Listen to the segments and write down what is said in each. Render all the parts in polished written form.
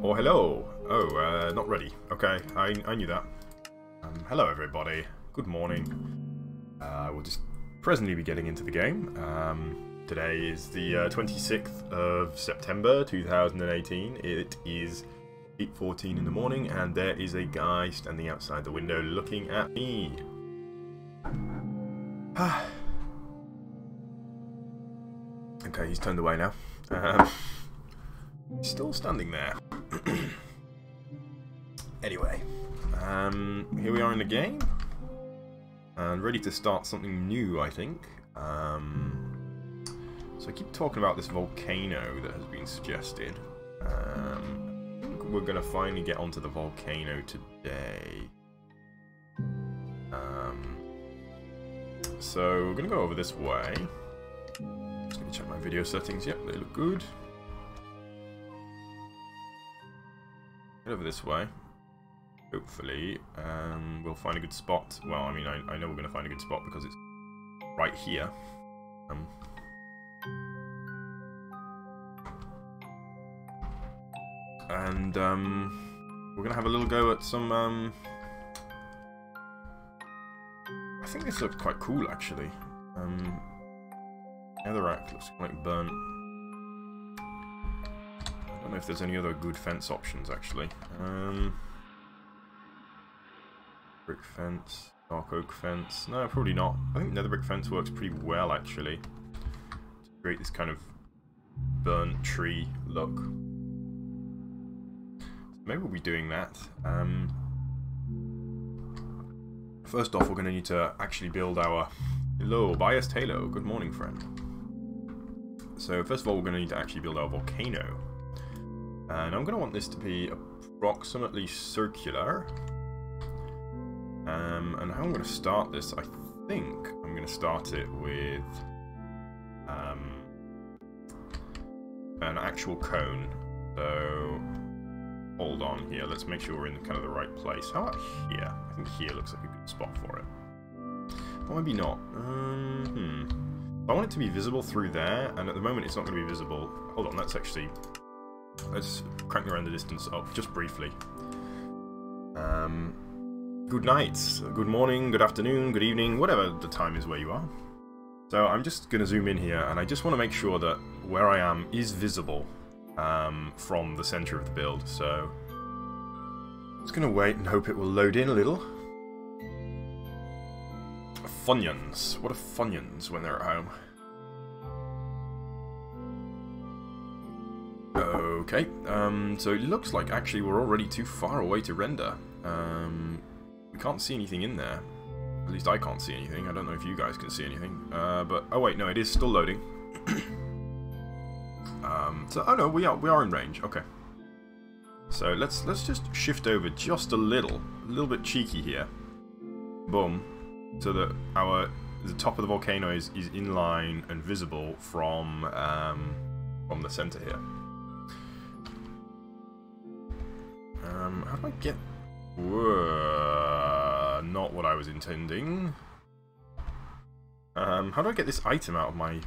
Oh, hello. Oh, not ready. Okay, I knew that. Hello, everybody. Good morning. We'll just presently be getting into the game. Today is the 26th of September 2018. It is 8:14 in the morning, and there is a guy standing outside the window looking at me. Okay, he's turned away now. He's still standing there. Anyway, here we are in the game, and ready to start something new, I think. So I keep talking about this volcano that has been suggested. I think we're going to finally get onto the volcano today. So we're going to go over this way. Just going to check my video settings. Yep, they look good. Get over this way. Hopefully, we'll find a good spot. Well, I mean, I know we're going to find a good spot because it's right here. And we're going to have a little go at some... I think this looks quite cool, actually. Netherrack looks like burnt. I don't know if there's any other good fence options, actually. Brick fence, dark oak fence. No, probably not. I think nether brick fence works pretty well, actually, to create this kind of burnt tree look. So maybe we'll be doing that. First off, we're going to need to actually build our... Hello, Biased Halo. Good morning, friend. So first of all, we're going to need to actually build our volcano. And I'm going to want this to be approximately circular. And how I'm going to start this, I think I'm going to start it with an actual cone. So hold on here, let's make sure we're in kind of the right place. How about here? I think here looks like a good spot for it. Or maybe not. I want it to be visible through there, and at the moment it's not going to be visible. Hold on, let's crank around the distance up just briefly. Good night, good morning, good afternoon, good evening, whatever the time is where you are. So I'm just going to zoom in here, and I just want to make sure that where I am is visible from the center of the build. So I'm just going to wait and hope it will load in a little. Funyuns. What are Funyuns when they're at home? Okay, so it looks like actually we're already too far away to render. We can't see anything in there. At least I can't see anything. I don't know if you guys can see anything. But oh wait, no, it is still loading. So oh no, we are in range. Okay. So let's just shift over just a little bit cheeky here. Boom, so that the top of the volcano is in line and visible from the center here. How do I get... Whoa, not what I was intending. How do I get this item out of my...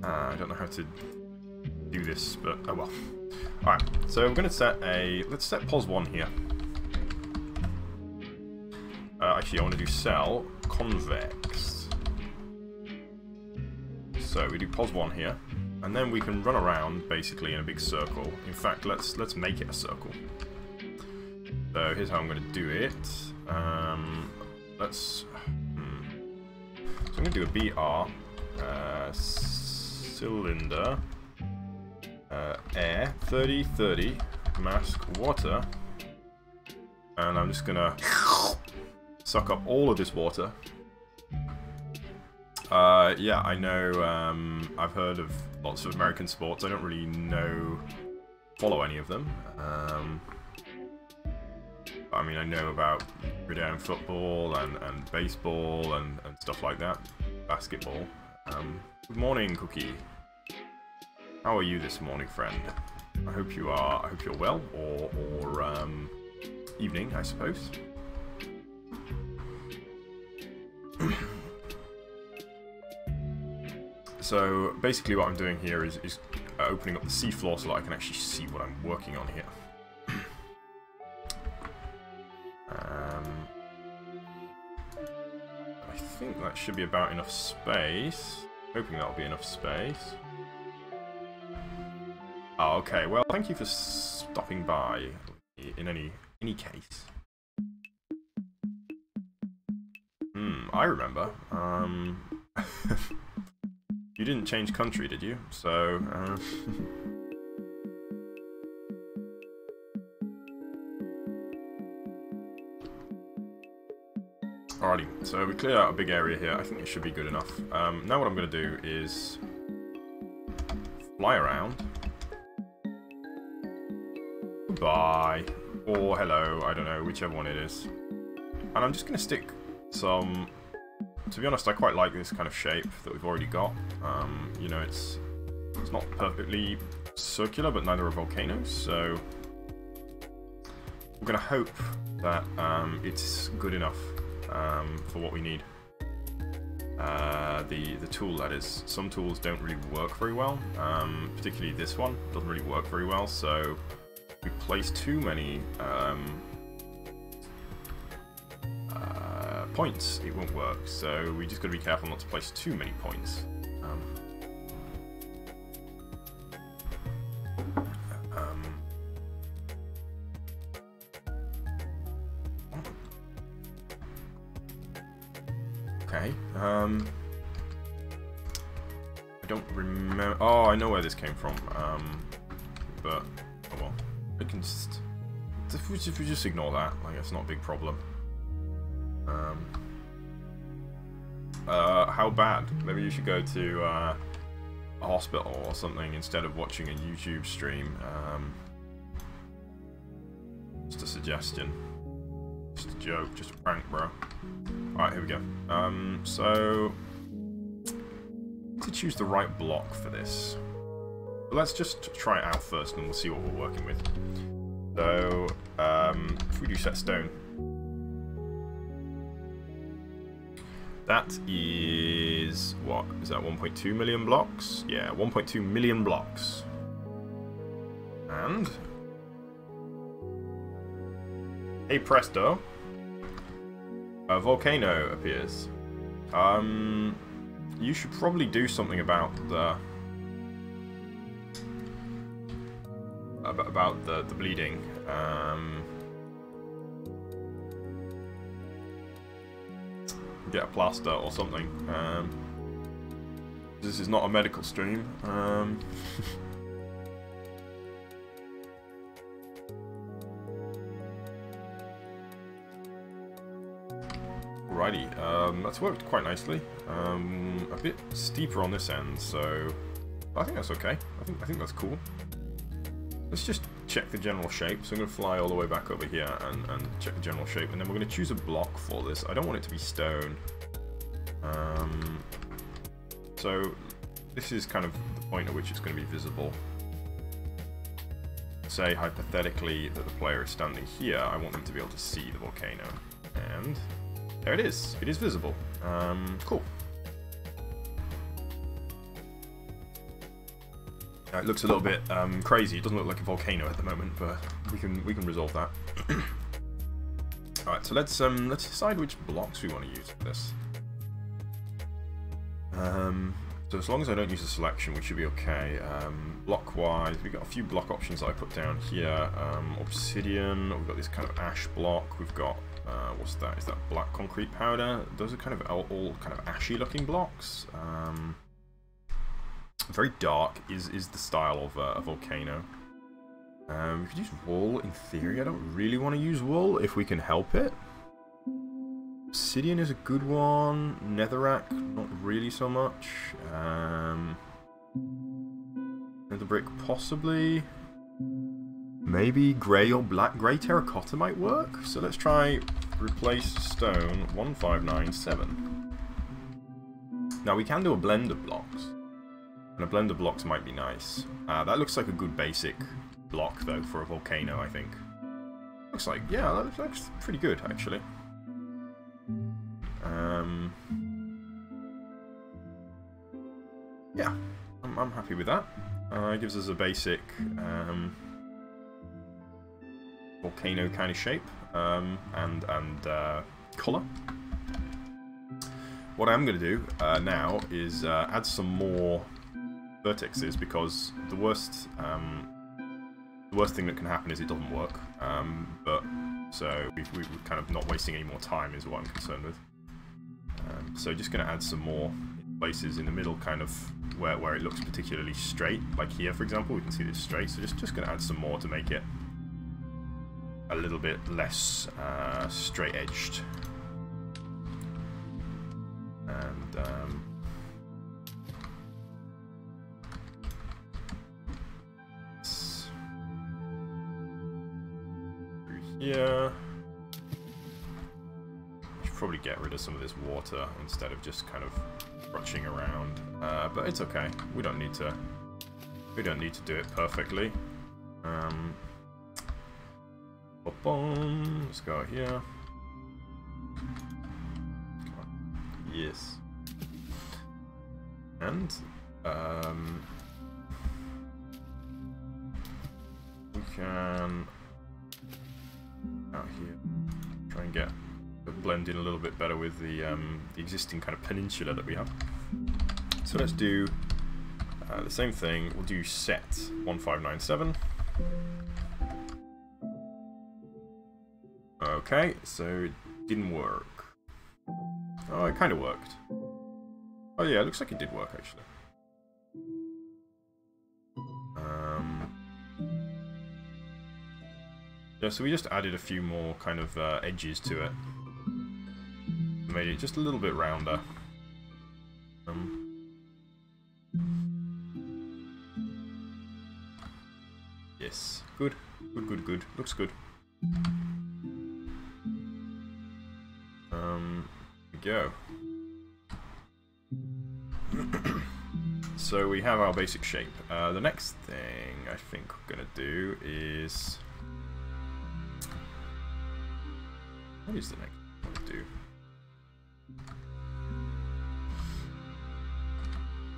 I don't know how to do this, but oh well. Alright, so we're going to set let's set pos 1 here. Actually, I want to do cell convex. So we do pos 1 here. And then we can run around, basically, in a big circle. In fact, let's make it a circle. So here's how I'm going to do it. So I'm going to do a BR, cylinder, air, 30, 30, mask, water. And I'm just going to suck up all of this water. Yeah, I know, I've heard of lots of American sports. I don't really follow any of them. I mean, I know about gridiron football and baseball and stuff like that. Basketball. Good morning, Cookie. How are you this morning, friend? I hope you're well, or evening, I suppose. So basically what I'm doing here is opening up the seafloor so that I can actually see what I'm working on here. I think that should be about enough space. Hoping that'll be enough space. Oh, okay. Well, thank you for stopping by. In any case. I remember. You didn't change country, did you? So. Alrighty, so we cleared out a big area here. I think it should be good enough. Now what I'm going to do is fly around. Goodbye. Or hello, I don't know, whichever one it is. And I'm just going to stick some... To be honest, I quite like this kind of shape that we've already got. You know, it's not perfectly circular, but neither are volcanoes, so... We're going to hope that it's good enough. For what we need. The tool, that is. Some tools don't really work very well, particularly this one doesn't really work very well, so if we place too many points, it won't work, so we just got to be careful not to place too many points. Okay, I don't remember. Oh, I know where this came from. But oh well, we can just if we just ignore that. Like, it's not a big problem. How bad? Maybe you should go to a hospital or something instead of watching a YouTube stream. Just a suggestion. Just a joke. Just a prank, bro. Alright, here we go. So to choose the right block for this. But let's just try it out first and we'll see what we're working with. So, if we do set stone. That is, what? Is that 1.2 million blocks? Yeah, 1.2 million blocks. And... hey presto. A volcano appears. You should probably do something about the bleeding. Get a plaster or something. This is not a medical stream. Alrighty, that's worked quite nicely. A bit steeper on this end, so I think that's okay. I think that's cool. Let's just check the general shape. So I'm going to fly all the way back over here and check the general shape, and then we're going to choose a block for this. I don't want it to be stone. So this is kind of the point at which it's going to be visible. Say hypothetically that the player is standing here. I want them to be able to see the volcano, and there it is. It is visible. Cool. It looks a little bit crazy. It doesn't look like a volcano at the moment, but we can resolve that. All right, so let's decide which blocks we want to use for this. So as long as I don't use a selection, we should be okay. Block-wise, we've got a few block options that I put down here. Obsidian. We've got this kind of ash block. We've got what's that? Is that black concrete powder? Those are kind of all kind of ashy-looking blocks. Very dark is the style of a volcano. We could use wool in theory. I don't really want to use wool if we can help it. Obsidian is a good one. Netherrack, not really so much. Nether brick, possibly. Maybe grey or black. Grey terracotta might work. So let's try replace stone 1597. Now we can do a blend of blocks. And a blend of blocks might be nice. That looks like a good basic block, though, for a volcano, I think. Looks like, yeah, that looks pretty good, actually. Yeah, I'm happy with that. It gives us a basic volcano kind of shape and colour. What I'm going to do now is add some more vertexes, because the worst thing that can happen is it doesn't work. So we're kind of not wasting any more time is what I'm concerned with. So just going to add some more places in the middle, kind of where it looks particularly straight, like here for example. We can see this straight, so just going to add some more to make it a little bit less straight edged. And through here, should probably get rid of some of this water instead of just kind of rushing around. But it's okay. We don't need to do it perfectly. Let's go here. Yes. And we can out here try and get blend in a little bit better with the existing kind of peninsula that we have. So let's do the same thing. We'll do set 1597. Okay, so it didn't work. Oh, it kind of worked. Oh yeah, it looks like it did work actually. Yeah, so we just added a few more kind of edges to it. Made it just a little bit rounder. Yes, good. Good. Looks good. Here we go. So we have our basic shape. The next thing I think we're gonna do is, what is the next thing I want to do?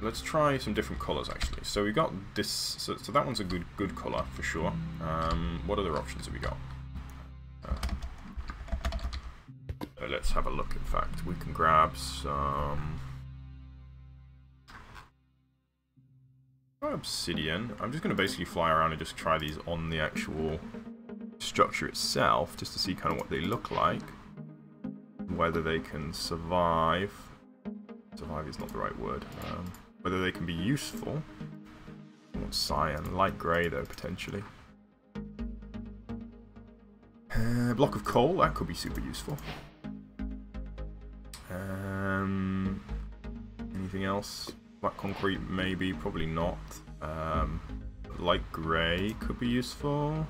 Let's try some different colours actually. So we got this. So that one's a good colour for sure. What other options have we got? Let's have a look. In fact, we can grab some obsidian. I'm just going to basically fly around and just try these on the actual structure itself, just to see kind of what they look like, whether they can survive. Survive is not the right word. Whether they can be useful. I want cyan, light grey though potentially. Block of coal, that could be super useful. Anything else? Black concrete, maybe, probably not. Light grey could be useful.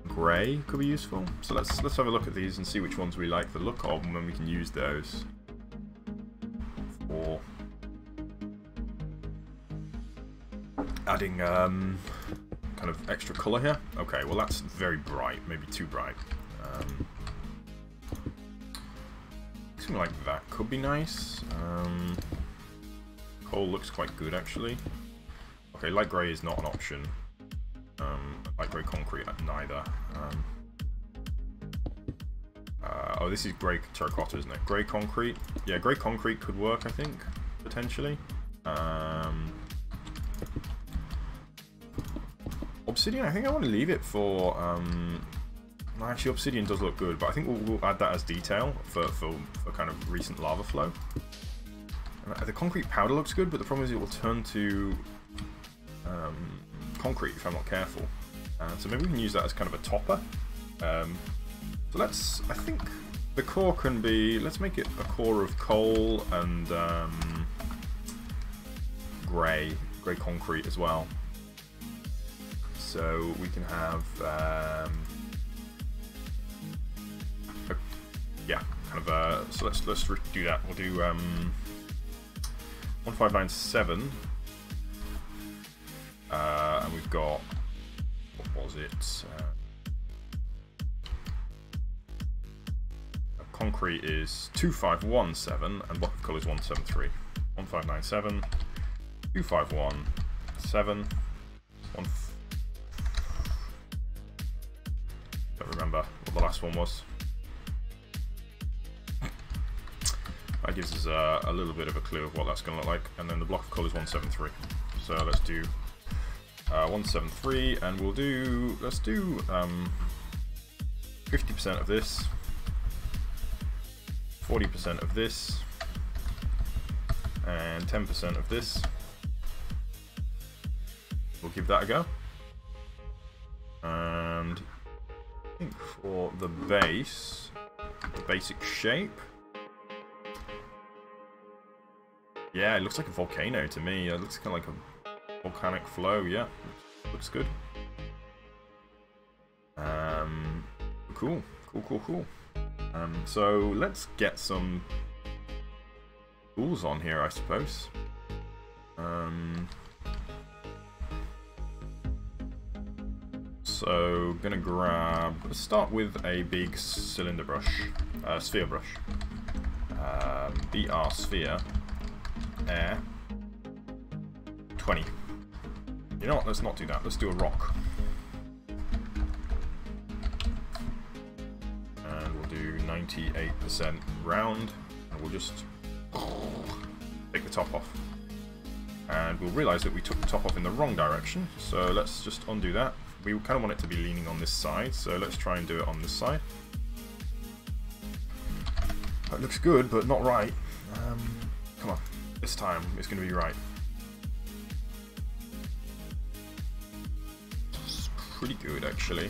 Grey could be useful. So let's have a look at these and see which ones we like the look of, and then we can use those for adding kind of extra colour here. Okay, well that's very bright, maybe too bright. Something like that could be nice. Coal looks quite good actually. Okay, light grey is not an option. Light grey concrete neither. Oh, this is grey terracotta, isn't it? Grey concrete. Yeah, grey concrete could work, I think, potentially. Obsidian, I think I want to leave it for... actually, obsidian does look good, but I think we'll add that as detail for kind of recent lava flow. The concrete powder looks good, but the problem is it will turn to concrete if I'm not careful. So maybe we can use that as kind of a topper. So I think the core can be, let's make it a core of coal and grey concrete as well. So we can have, yeah, kind of so let's do that. We'll do 1597, and we've got, what was it? Concrete is 2517, and block of colour is 173. 1597, 251, 7. Don't remember what the last one was. That gives us a little bit of a clue of what that's going to look like. And then the block of colour is 173. So let's do 173, and we'll do, let's do 50% of this, 40% of this, and 10% of this. We'll give that a go. And I think for the base, the basic shape, yeah, it looks like a volcano to me. It looks kind of like a volcanic flow. Yeah, looks good. Cool. So let's get some tools on here, I suppose. So gonna grab. Let's start with a big cylinder brush, sphere brush. BR sphere. Air 20. You know what, let's not do that, let's do a rock. And we'll do 98% round, and we'll just take the top off. And we'll realise that we took the top off in the wrong direction, so let's just undo that. We kind of want it to be leaning on this side, so let's try and do it on this side. That looks good, but not right. Come on. This time, it's going to be right. It's pretty good, actually.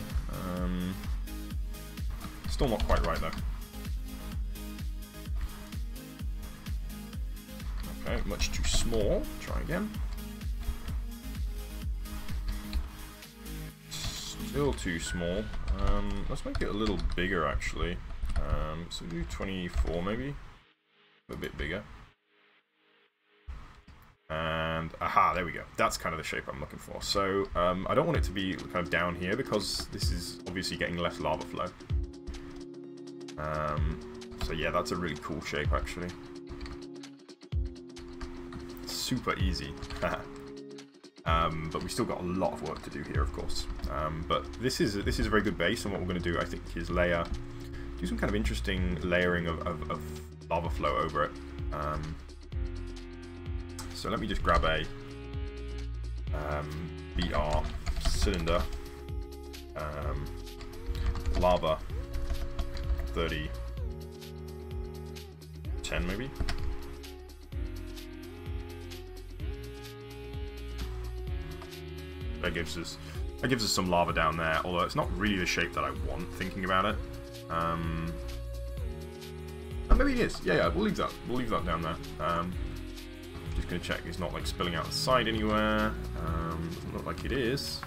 Still not quite right, though. Okay, much too small. Try again. Still too small. Let's make it a little bigger, actually. So do 24, maybe. A bit bigger. And aha, there we go. That's kind of the shape I'm looking for. So I don't want it to be kind of down here because this is obviously getting less lava flow. So yeah, that's a really cool shape actually. Super easy. But we still got a lot of work to do here, of course. But this is a very good base, and what we're going to do, I think, is do some kind of interesting layering of lava flow over it. So let me just grab a BR cylinder, lava 30, 10 maybe. That gives us some lava down there, although it's not really the shape that I want, thinking about it. And maybe it is. Yeah, we'll leave that. We'll leave that down there. Just gonna check it's not like spilling out the side anywhere. Doesn't look like it is.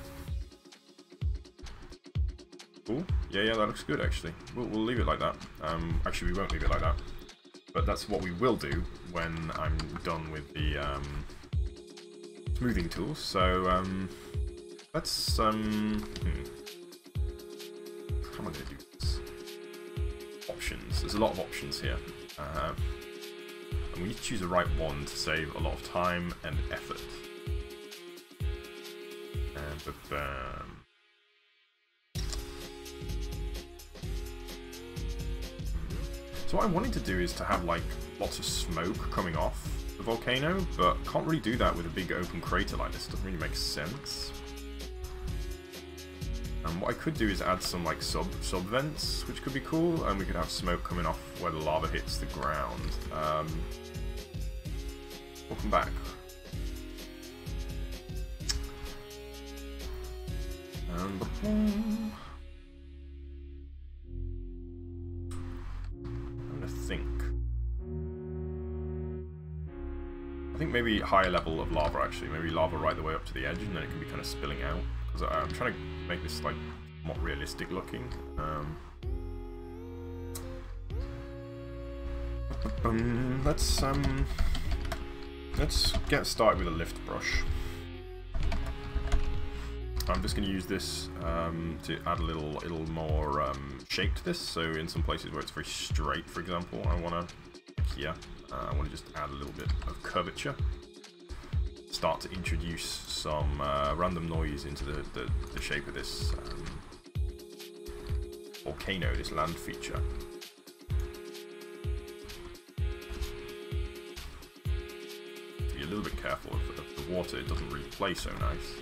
Cool. Yeah, that looks good actually. We'll leave it like that. Actually, we won't leave it like that. But that's what we will do when I'm done with the smoothing tools. So let's how am I gonna do this? Options. There's a lot of options here. And we need to choose the right one to save a lot of time and effort. So what I wanted to do is to have like lots of smoke coming off the volcano, but can't really do that with a big open crater like this. Doesn't really make sense. And what I could do is add some like sub vents, which could be cool, and we could have smoke coming off where the lava hits the ground. Welcome back. I'm gonna think. I think maybe higher level of lava actually. Maybe lava right the way up to the edge, and then it can be kind of spilling out. Because I'm trying to make this like more realistic looking. Let's get started with a lift brush. I'm just going to use this to add a little more shape to this. So in some places where it's very straight, for example, I want to just add a little bit of curvature. start to introduce some random noise into the shape of this volcano, this land feature. Be a little bit careful of the water, it doesn't really play so nice.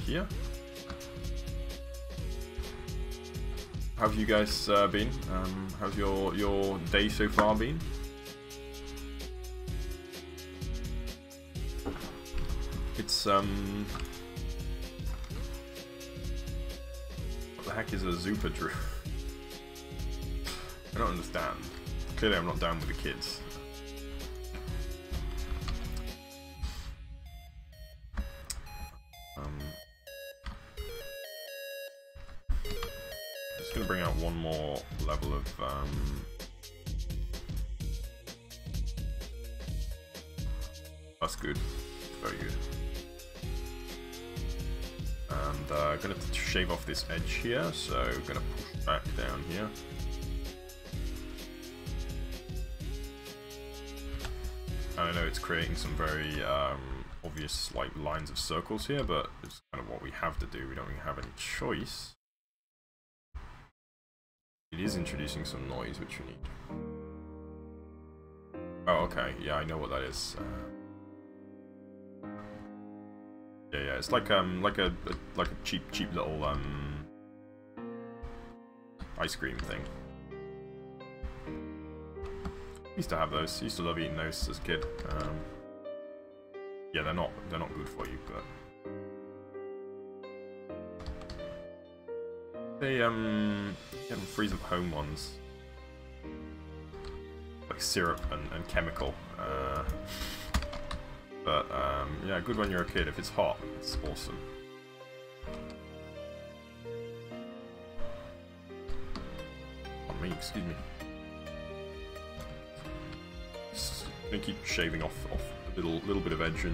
Here. How have you guys been? How's your day so far been? It's what the heck is a Zupa Drew? I don't understand. Clearly I'm not down with the kids. Just gonna bring out one more level of that's good. Very good. And gonna shave off this edge here, so gonna push back down here. And I know it's creating some very obvious like lines of circles here, but it's kind of what we have to do. We don't really have any choice. It is introducing some noise, which we need. Oh, okay. Yeah, I know what that is. Yeah, it's like a cheap little ice cream thing. Used to have those. Used to love eating those as a kid. Yeah, they're not good for you, but they get them freeze up home ones, like syrup and chemical. But yeah, good when you're a kid. If it's hot, it's awesome. On me, excuse me. Just gonna keep shaving off a little bit of edges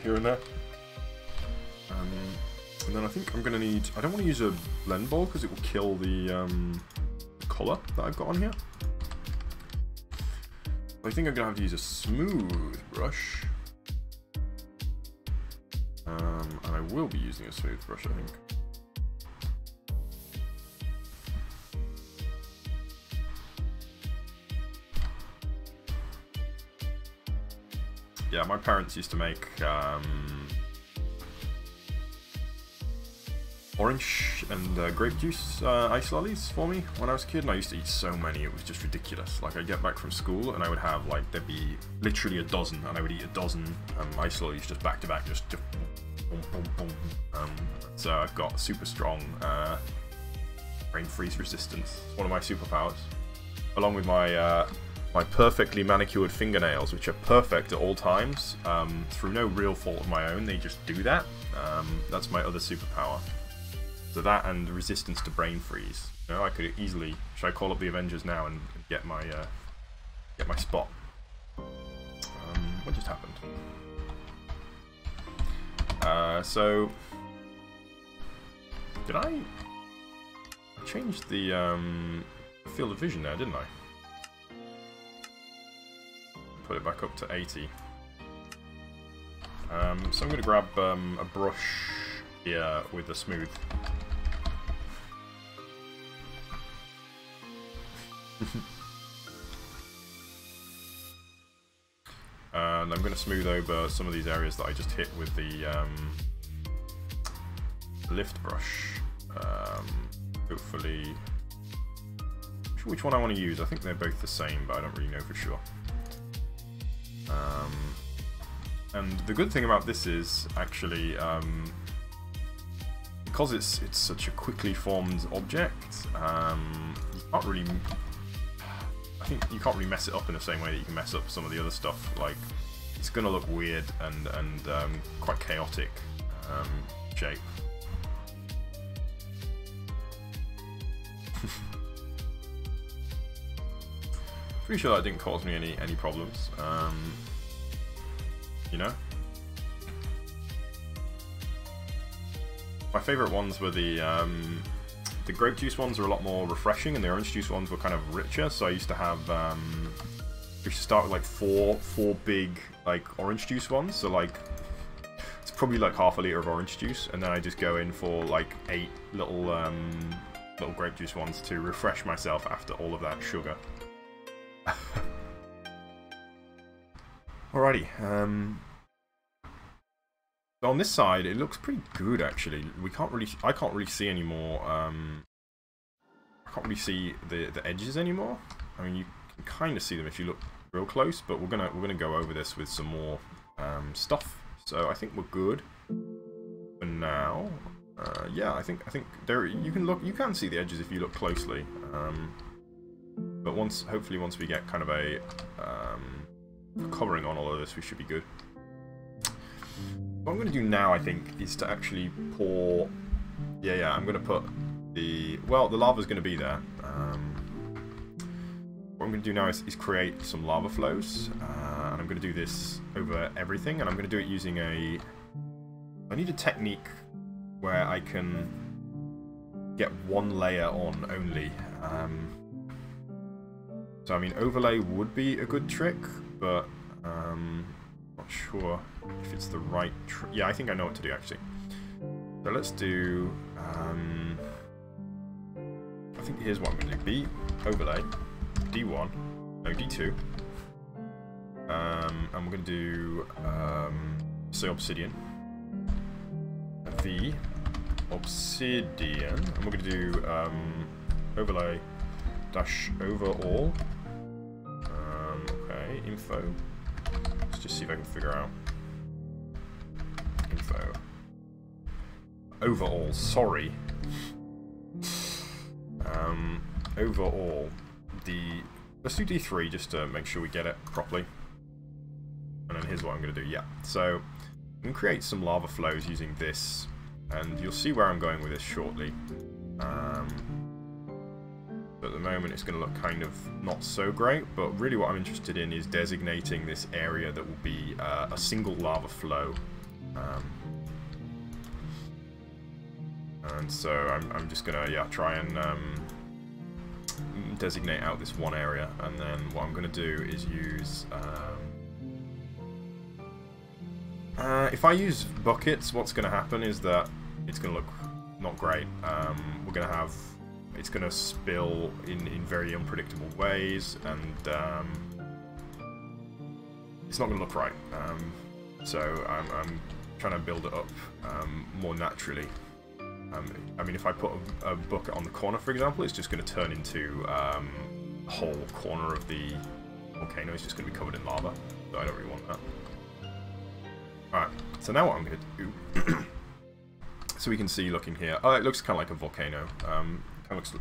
here and there. And then I think I'm gonna need. I don't want to use a blend ball because it will kill the colour that I've got on here. I think I'm gonna have to use a smooth brush, and I will be using a smooth brush, I think. Yeah, my parents used to make orange and grape juice ice lollies for me when I was a kid, and I used to eat so many, it was just ridiculous. Like, I'd get back from school and I would have, like, there'd be literally a dozen, and I would eat a dozen ice lollies just back to back, just boom, boom, boom. So I've got super strong brain freeze resistance. It's one of my superpowers, along with my my perfectly manicured fingernails, which are perfect at all times, through no real fault of my own. They just do that. That's my other superpower. So that and resistance to brain freeze. You know, I could easily. Should I call up the Avengers now and get my spot? What just happened? So did I changed the field of vision there, didn't I? Put it back up to 80. So I'm going to grab a brush here with a smooth. And I'm going to smooth over some of these areas that I just hit with the lift brush. Hopefully, I'm not sure which one I want to use. I think they're both the same, but I don't really know for sure. And the good thing about this is actually because it's such a quickly formed object, you can't really. I think you can't really mess it up in the same way that you can mess up some of the other stuff. Like, it's gonna look weird and quite chaotic shape. Pretty sure that didn't cause me any problems. You know, my favourite ones were the the grape juice ones are a lot more refreshing, and the orange juice ones were kind of richer. So I used to have, we should start with like four big like orange juice ones. So like it's probably like half a liter of orange juice, and then I just go in for like 8 little little grape juice ones to refresh myself after all of that sugar. Alrighty. On this side, it looks pretty good actually. I can't really see any more. I can't really see the edges anymore. I mean, you can kind of see them if you look real close, but we're gonna go over this with some more stuff. So I think we're good for now. Yeah, I think there you can see the edges if you look closely. But hopefully once we get kind of a covering on all of this, we should be good. What I'm going to do now, I think, is to actually pour... Yeah, I'm going to put the... Well, the lava's going to be there. What I'm going to do now is create some lava flows. And I'm going to do this over everything. And I'm going to do it using a... I need a technique where I can get one layer on only. So, I mean, overlay would be a good trick, but... not sure if it's the right yeah, I think I know what to do actually. So let's do I think here's what I'm going to do. B overlay D1 no D2 and we're going to do say obsidian V obsidian, and we're going to do overlay dash overall okay, info. Just see if I can figure out info. Overall, sorry. Overall, let's do D3 just to make sure we get it properly. And then here's what I'm going to do. Yeah, so I'm going to create some lava flows using this, and you'll see where I'm going with this shortly. At the moment it's going to look kind of not so great, but really what I'm interested in is designating this area that will be a single lava flow. And so I'm just going to try and designate out this one area, and then what I'm going to do is use... if I use buckets, what's going to happen is that it's going to look not great. We're going to have... It's going to spill in very unpredictable ways, and it's not going to look right. So I'm trying to build it up more naturally. I mean, if I put a bucket on the corner, for example, it's just going to turn into the whole corner of the volcano is just going to be covered in lava. So I don't really want that. Alright, so now what I'm going to do... so we can see looking here... Oh, it looks kind of like a volcano.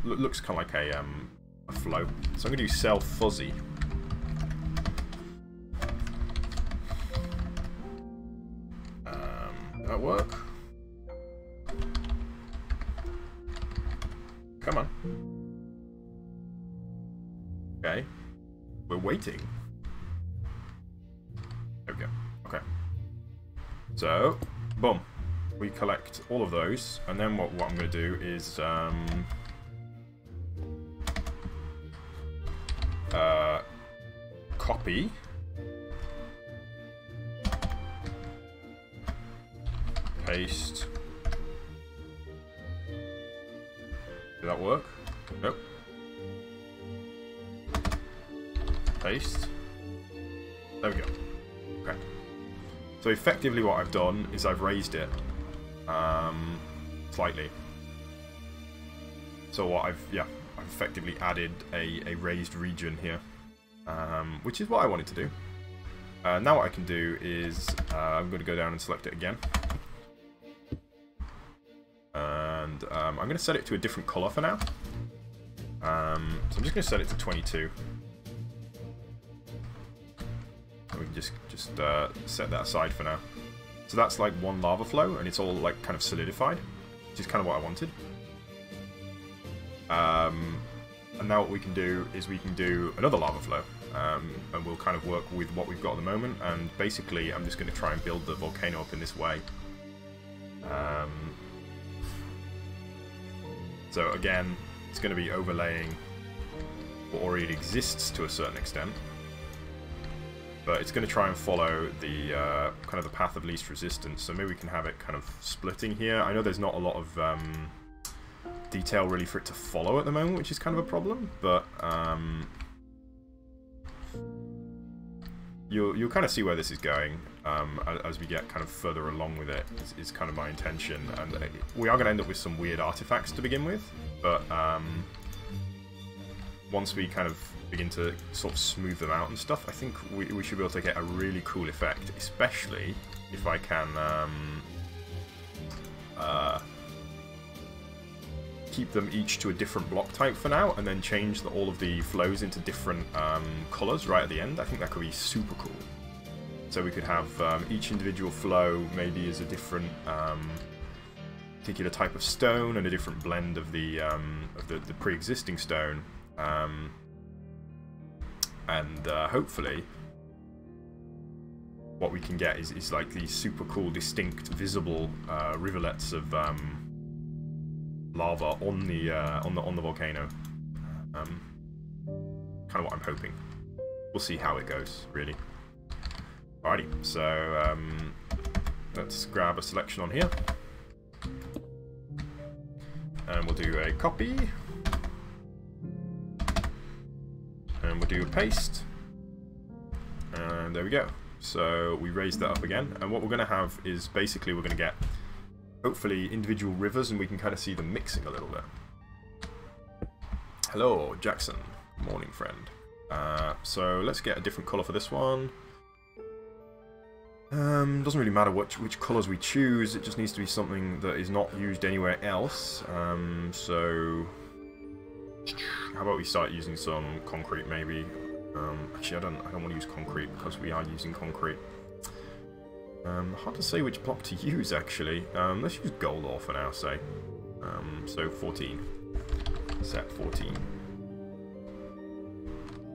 Looks kind of like a flow. So I'm going to do cell fuzzy. That work? Come on. Okay. We're waiting. There we go. Okay. So, boom. We collect all of those, and then what I'm going to do is copy paste. Did that work? Nope. Paste. There we go. Okay. So effectively what I've done is I've raised it slightly. So what I've effectively added a raised region here, which is what I wanted to do. Now what I can do is I'm going to go down and select it again, and I'm going to set it to a different color for now. So I'm just going to set it to 22. We can just set that aside for now. So that's like one lava flow, and it's all like kind of solidified, which is kind of what I wanted. And now what we can do is we can do another lava flow, and we'll kind of work with what we've got at the moment. And basically, I'm just going to try and build the volcano up in this way. So again, it's going to be overlaying what already exists to a certain extent. But it's going to try and follow the kind of the path of least resistance. So maybe we can have it kind of splitting here. I know there's not a lot of detail really for it to follow at the moment, which is kind of a problem. But you'll kind of see where this is going as we get kind of further along with it. Is kind of my intention, and we are going to end up with some weird artifacts to begin with. But once we kind of begin to sort of smooth them out and stuff, I think we should be able to get a really cool effect, especially if I can keep them each to a different block type for now, and then change all of the flows into different colours right at the end. I think that could be super cool. So we could have each individual flow maybe as a different particular type of stone and a different blend of the pre-existing stone. And hopefully what we can get is like these super cool, distinct, visible rivulets of lava on the volcano. Kind of what I'm hoping. We'll see how it goes, really. Alrighty, so let's grab a selection on here, and we'll do a copy. And we'll do a paste, and there we go. So we raise that up again, and what we're going to have is basically we're going to get hopefully individual rivers, and we can kind of see them mixing a little bit. Hello, Jackson. Morning, friend. So let's get a different colour for this one. Doesn't really matter which colours we choose, it just needs to be something that is not used anywhere else. So how about we start using some concrete, maybe? Actually, I don't want to use concrete because we are using concrete. Hard to say which block to use, actually. Let's use gold ore for now, say. So 14. Set 14.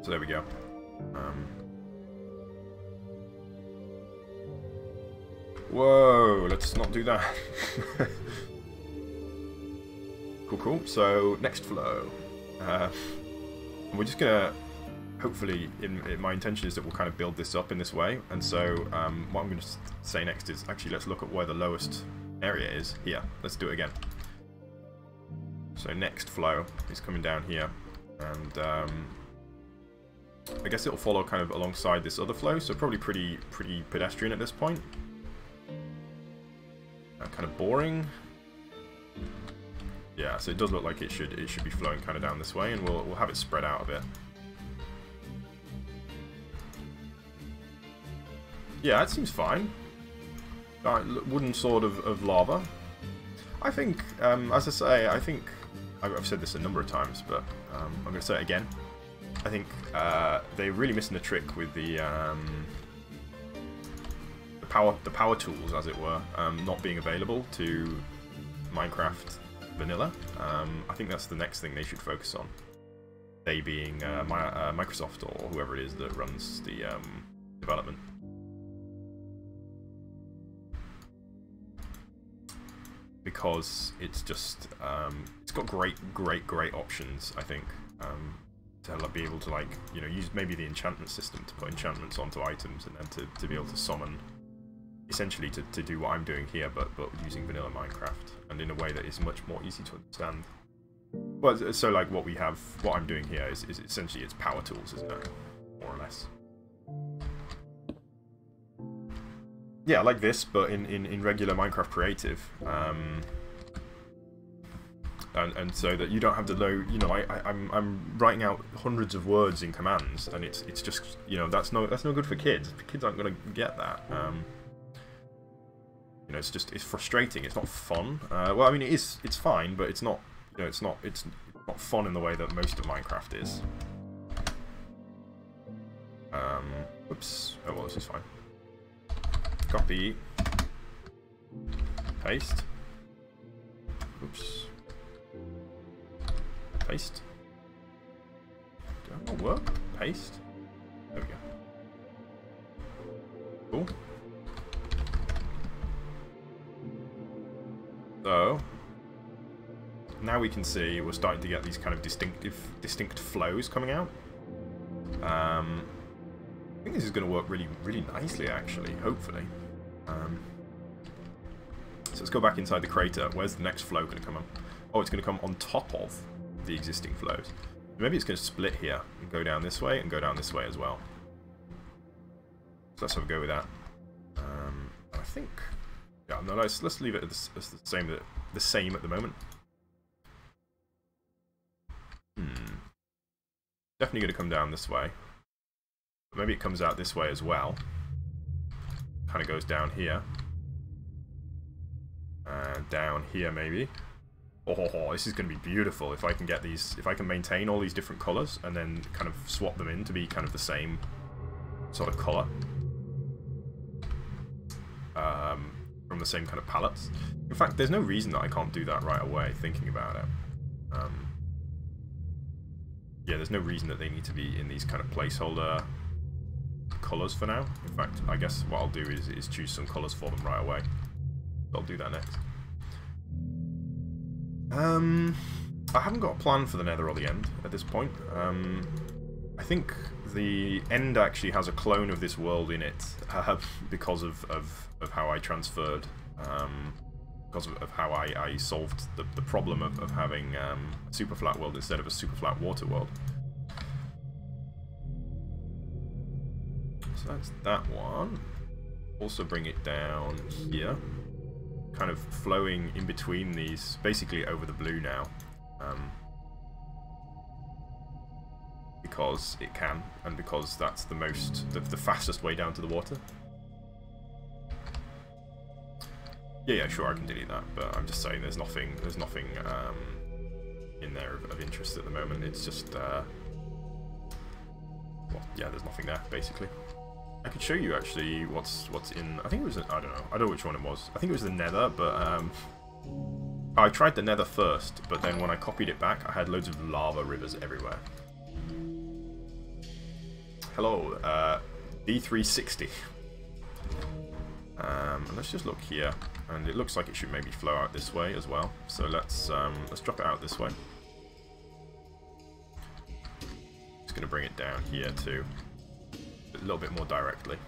So there we go. Whoa, let's not do that. Cool. So, next flow. We're just gonna, hopefully, my intention is that we'll kind of build this up in this way. And so, what I'm going to say next is, actually, let's look at where the lowest area is. Here, let's do it again. So, next flow is coming down here. And, I guess it'll follow kind of alongside this other flow. So, probably pretty pedestrian at this point. Kind of boring. Yeah, so it does look like it should be flowing kind of down this way, and we'll have it spread out a bit. Yeah, that seems fine. Wooden sword of lava. I think, as I say, I think I've said this a number of times, but I'm going to say it again. I think they're really missing the trick with the power tools, as it were, not being available to Minecraft Vanilla. I think that's the next thing they should focus on. They being Microsoft or whoever it is that runs the development. Because it's just it's got great options, I think, to be able to, like, you know, use maybe the enchantment system to put enchantments onto items, and then to be able to summon, essentially to do what I'm doing here, but using vanilla Minecraft, and in a way that is much more easy to understand. Well, so like what I'm doing here is essentially it's power tools, isn't it? More or less. Yeah, like this, but in regular Minecraft Creative. And so that you don't have to know, you know, I'm writing out hundreds of words in commands, and it's just, you know, that's no good for kids. Kids aren't gonna get that. You know, it's frustrating. It's not fun. Well, I mean, it's fine, but it's not, you know, it's not fun in the way that most of Minecraft is. Oops. Oh well, this is fine. Copy. Paste. Oops. Paste. Did that not work? Paste. There we go. Cool. So, now we can see we're starting to get these kind of distinct flows coming out. I think this is going to work really, really nicely, actually, hopefully. So let's go back inside the crater. Where's the next flow going to come on? Oh, it's going to come on top of the existing flows. Maybe it's going to split here and go down this way and go down this way as well. So let's have a go with that. I think, yeah, no, let's leave it as the same at the moment. Definitely going to come down this way. But maybe it comes out this way as well. Kind of goes down here. And down here maybe. Oh, this is going to be beautiful if I can get these, if I can maintain all these different colours and then kind of swap them in to be kind of the same sort of colour. From the same kind of palettes. In fact, there's no reason that I can't do that right away, thinking about it. Yeah, there's no reason that they need to be in these kind of placeholder colours for now. In fact, I guess what I'll do is choose some colours for them right away. I'll do that next. I haven't got a plan for the nether or the end at this point. I think the end actually has a clone of this world in it because of how I transferred, because of how I solved the problem of having a super flat world instead of a super flat water world. So that's that one. Also bring it down here. Kind of flowing in between these, basically over the blue now. Because it can, and because that's the fastest way down to the water. Yeah, sure, I can delete that, but I'm just saying there's nothing in there of interest at the moment. It's just, well, yeah, there's nothing there, basically. I could show you actually what's in. I think it was. I don't know which one it was. I think it was the Nether, but I tried the Nether first, but then when I copied it back, I had loads of lava rivers everywhere. Hello, D360. Let's just look here, and it looks like it should maybe flow out this way as well. So let's drop it out this way. Just gonna bring it down here too. A little bit more directly.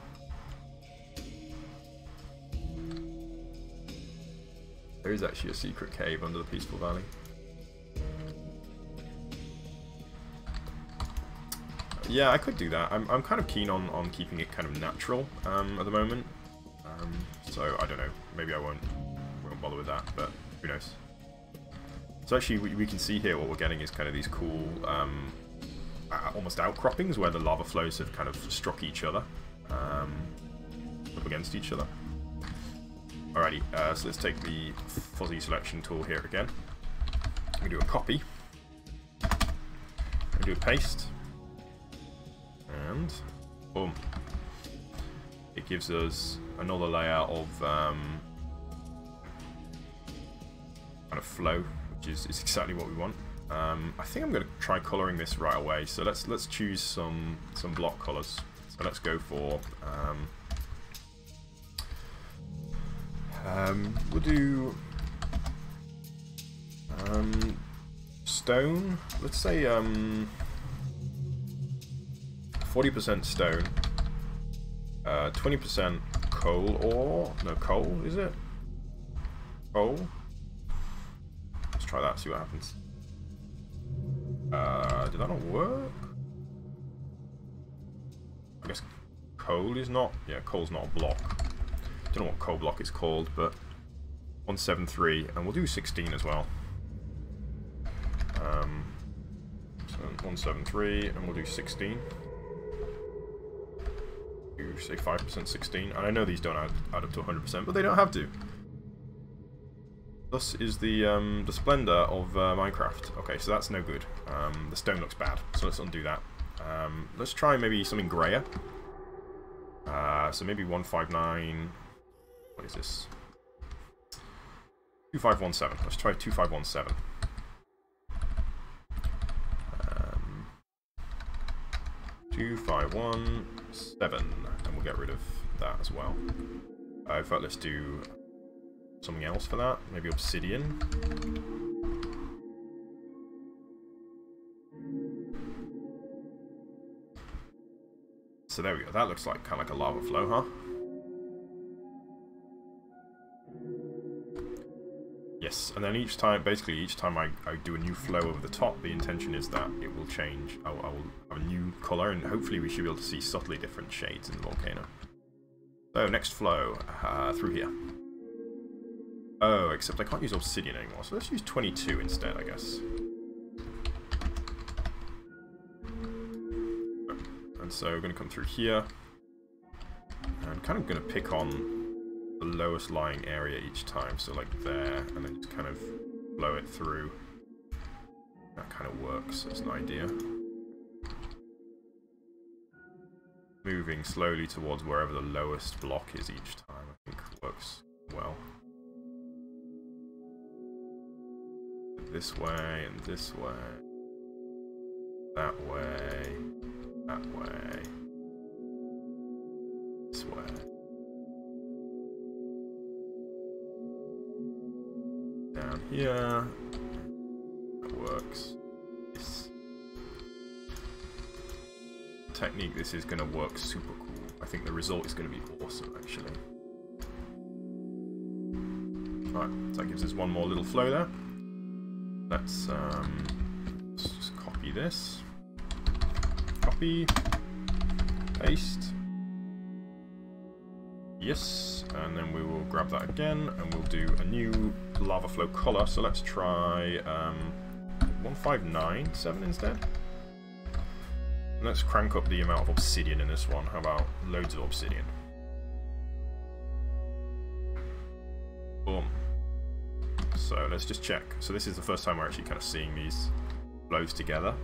There is actually a secret cave under the Peaceful Valley. Yeah, I could do that. I'm kind of keen on keeping it kind of natural at the moment. So I don't know. Maybe I won't bother with that, but who knows. So actually, we can see here what we're getting is kind of these cool. Almost outcroppings where the lava flows have kind of struck each other, up against each other. Alrighty, so let's take the fuzzy selection tool here again. We do a copy, we do a paste, and boom. It gives us another layer of kind of flow, which is exactly what we want. I think I'm going to try colouring this right away. So let's choose some block colours. So let's go for we'll do stone. Let's say 40% stone, 20% coal ore. No, coal, is it? Coal. Let's try that. See what happens. Did that not work? I guess coal is not. Yeah, coal's not a block. Don't know what coal block is called, but 173, and we'll do 16 as well. So 173, and we'll do 16. You say 5%, 16, and I know these don't add up to 100%, but they don't have to. Thus is the splendor of Minecraft. Okay, so that's no good. The stone looks bad, so let's undo that. Let's try maybe something grayer. So maybe 159. What is this? 2517. Let's try 2517. 2517, and we'll get rid of that as well. In fact, let's do something else for that. Maybe obsidian. so there we go. That looks like kind of like a lava flow, huh? Yes, and then each time, basically each time I do a new flow over the top, the intention is that it will change. I will have a new colour, and hopefully we should be able to see subtly different shades in the volcano. So, next flow, through here. Oh, except I can't use obsidian anymore, so let's use 22 instead, I guess. And so we're going to come through here. I'm kind of going to pick on the lowest lying area each time, so like there, and then just kind of blow it through. That kind of works as an idea. Moving slowly towards wherever the lowest block is each time, I think works well. This way, and this way. That way. That way. This way. Down here. That works. This technique, this is going to work super cool. I think the result is going to be awesome, actually. Alright, so that gives us one more little flow there. Let's just copy this. Copy. Paste. Yes, and then we will grab that again, and we'll do a new lava flow color. So let's try 1597 instead. And let's crank up the amount of obsidian in this one. How about loads of obsidian? Boom. So let's just check. So this is the first time we're actually kind of seeing these flows together.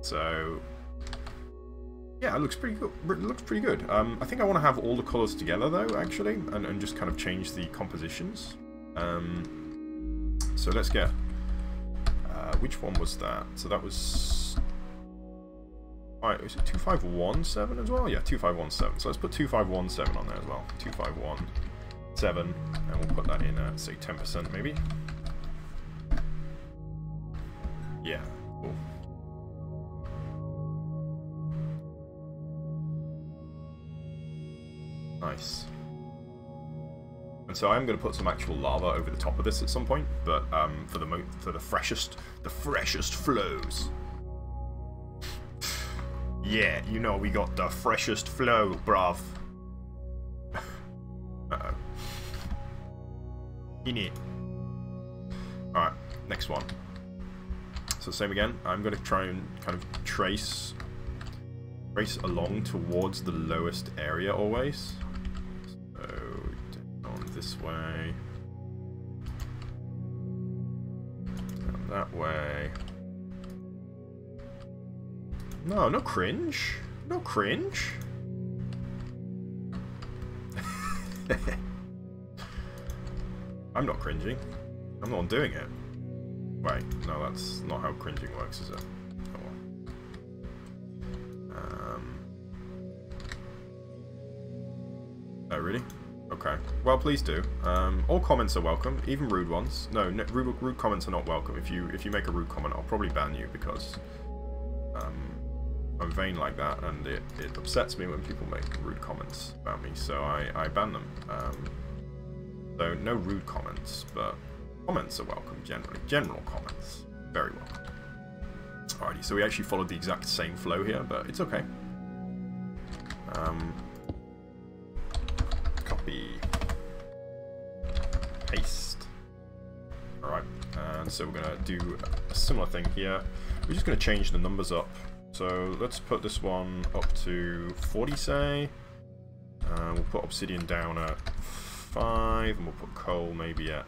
So yeah, it looks pretty good. It looks pretty good. I think I want to have all the colours together though, actually, and just kind of change the compositions. So let's get which one was that? So that was is it 2517 as well? Yeah, 2517. So let's put 2517 on there as well. 2517, and we'll put that in at say 10% maybe. Yeah, cool. Nice. And so I'm going to put some actual lava over the top of this at some point, but for the freshest flows. Yeah, you know we got the freshest flow, bruv. Uh-oh. In it. Alright, next one. So same again. I'm going to try and kind of trace along towards the lowest area always. So down this way. Down that way. No, no cringe. No cringe. I'm not cringing. I'm the one doing it. Wait, no, that's not how cringing works, is it? Oh, really? Okay. Well, please do. All comments are welcome, even rude ones. No, rude comments are not welcome. If you make a rude comment, I'll probably ban you because I'm vain like that, and it upsets me when people make rude comments about me, so I ban them. So no rude comments, but comments are welcome generally. General comments, very welcome. Alrighty, so we actually followed the exact same flow here, but it's okay. Copy. Paste. Alright, and so we're going to do a similar thing here. We're just going to change the numbers up. So let's put this one up to 40, say. We'll put obsidian down at 5, and we'll put coal maybe at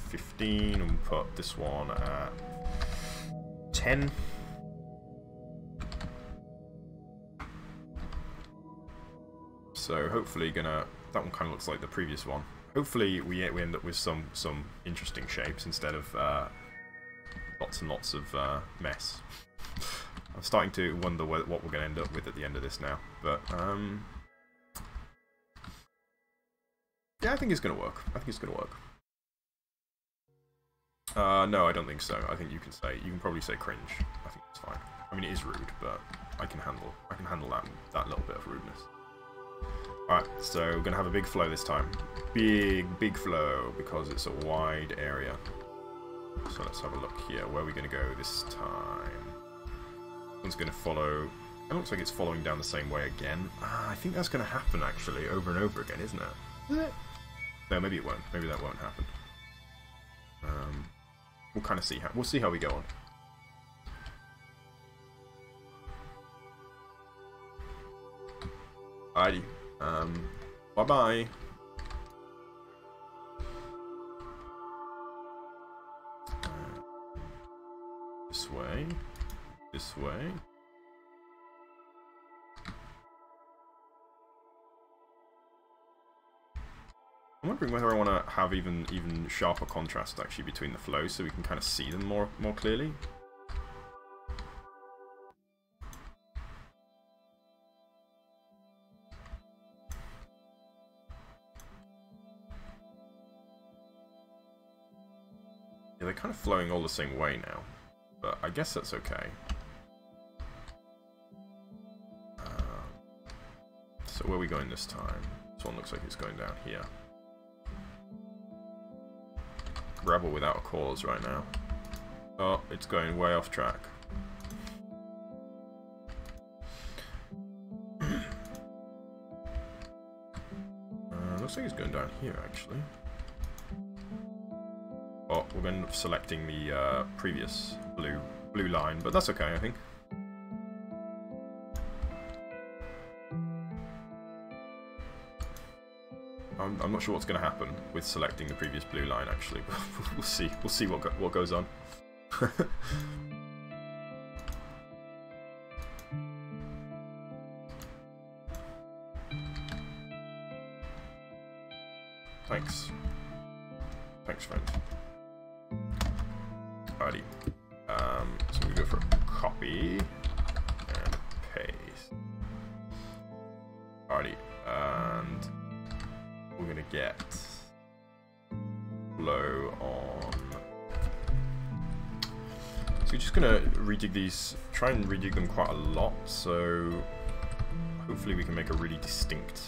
15, and we'll put this one at 10. So hopefully that one kind of looks like the previous one. Hopefully we end up with some interesting shapes instead of lots and lots of mess. I'm starting to wonder what we're going to end up with at the end of this now, but yeah, I think it's going to work. I think it's going to work. No, I don't think so. I think you can probably say cringe. I think it's fine. fine. I mean, it is rude, but I can handle that little bit of rudeness. Alright, so we're gonna have a big flow this time. Big flow, because it's a wide area. So let's have a look here. Where are we gonna go this time? One's gonna follow. It looks like it's following down the same way again. I think that's gonna happen actually over and over again, isn't it? No, maybe it won't. Maybe that won't happen. We'll kind of see how we go on. Alrighty. Bye bye. This way. This way. I'm wondering whether I want to have even sharper contrast actually between the flows so we can kind of see them more clearly. Yeah, they're kind of flowing all the same way now, but I guess that's okay. So where are we going this time? This one looks like it's going down here. Rebel without a cause right now. Oh, it's going way off track. Looks like it's going down here actually. Oh, we're going to end up selecting the previous blue line, but that's okay, I think. I'm not sure what's going to happen with selecting the previous blue line actually, but we'll see. We'll see what goes on. Thanks. Thanks, friend. Alrighty. So we go for copy and paste. Alrighty, and we're gonna get flow on. So we're just gonna rejig these, try and rejig them quite a lot. So hopefully we can make a really distinct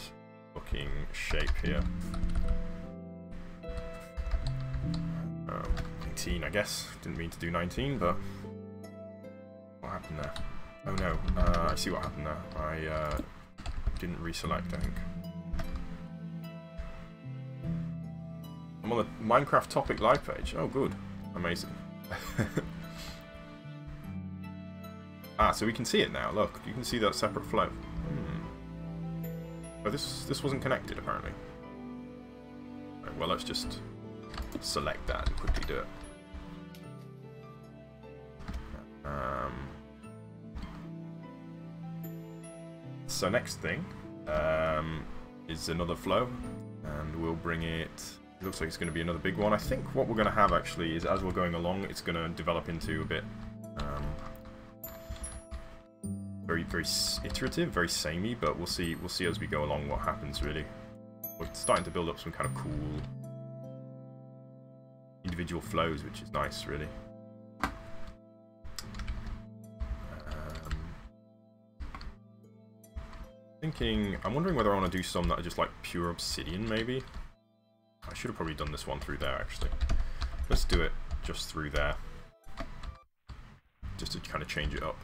looking shape here. 19, I guess. Didn't mean to do 19, but what happened there? Oh no, I see what happened there. I didn't reselect, I think. I'm on the Minecraft topic live page. Oh, good. Amazing. So we can see it now. Look, you can see that separate flow. Oh, this wasn't connected, apparently. Right, well, let's just select that and quickly do it. So next thing is another flow, and we'll bring it. It looks like it's going to be another big one. I think what we're going to have actually is, as we're going along, it's going to develop into a bit very iterative, very samey. But we'll see as we go along what happens. Really, we're starting to build up some kind of cool individual flows, which is nice, really. I'm wondering whether I want to do some that are just like pure obsidian, maybe. I should have probably done this one through there, actually. Let's do it just through there. Just to kind of change it up.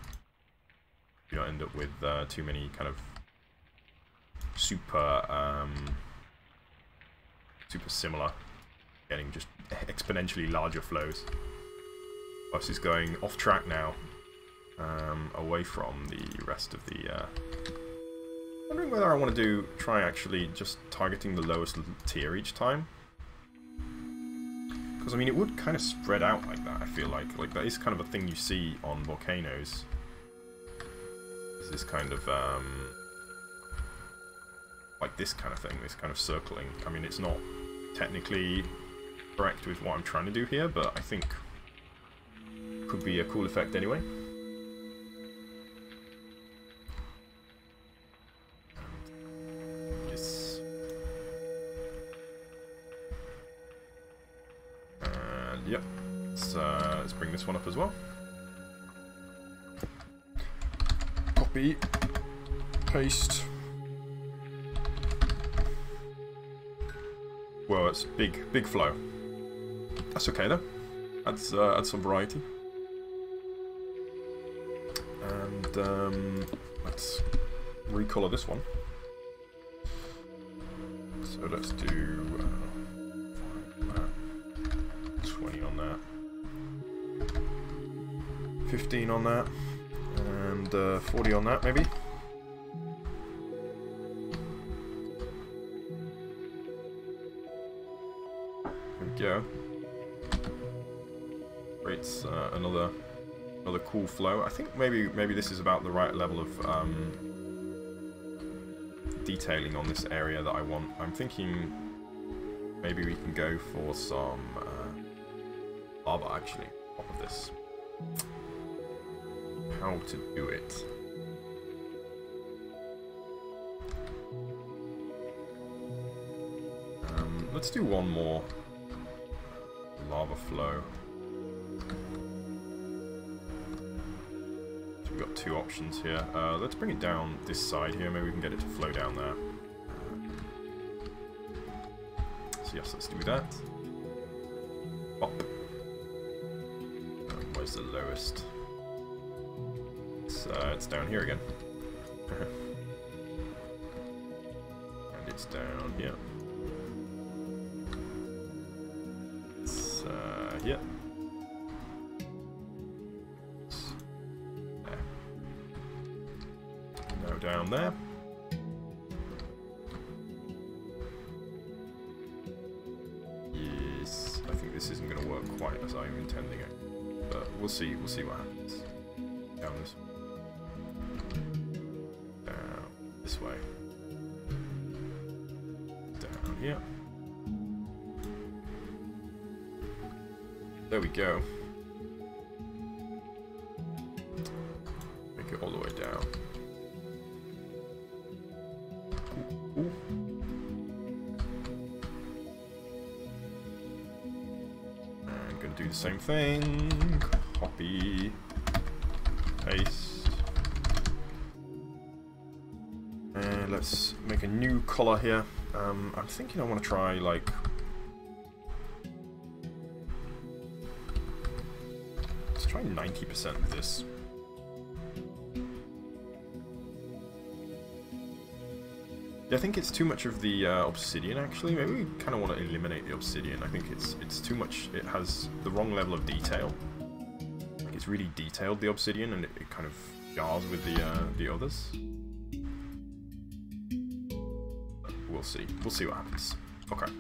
You don't end up with too many kind of super similar, getting just exponentially larger flows. Oh, this is going off track now, away from the rest of the... wondering whether I want to try actually just targeting the lowest tier each time. Because, I mean, it would kind of spread out like that, I feel like. Like, that is kind of a thing you see on volcanoes. Is this kind of, like this kind of thing, this kind of circling. I mean, it's not technically correct with what I'm trying to do here, but I think could be a cool effect anyway. Yep, let's bring this one up as well. Copy. Paste. Whoa, it's big flow. That's okay though. Adds some variety. And let's recolor this one. So let's do 20 on that, 15 on that, and 40 on that maybe. There we go. Creates another cool flow. I think maybe this is about the right level of detailing on this area that I want. I'm thinking maybe we can go for some lava actually on top of this. How to do it? Let's do one more lava flow. So we've got two options here. Let's bring it down this side here. Maybe we can get it to flow down there. So yes, let's do that. Up. Where's the lowest? It's down here again. And it's down here. It's here. There. Now down there. Yes, I think this isn't going to work quite as I'm intending it, but we'll see what happens. Down this way. Down this way. Down here. There we go. Make it all the way down. Ooh, ooh. And gonna do the same thing. Copy. Paste. And let's make a new color here. I'm thinking I want to try like try 90% of this. Yeah, I think it's too much of the obsidian actually. Maybe we kind of want to eliminate the obsidian. I think it's too much. It has the wrong level of detail. Like it's really detailed, the obsidian, and it kind of jars with the others. We'll see. We'll see what happens. Okay.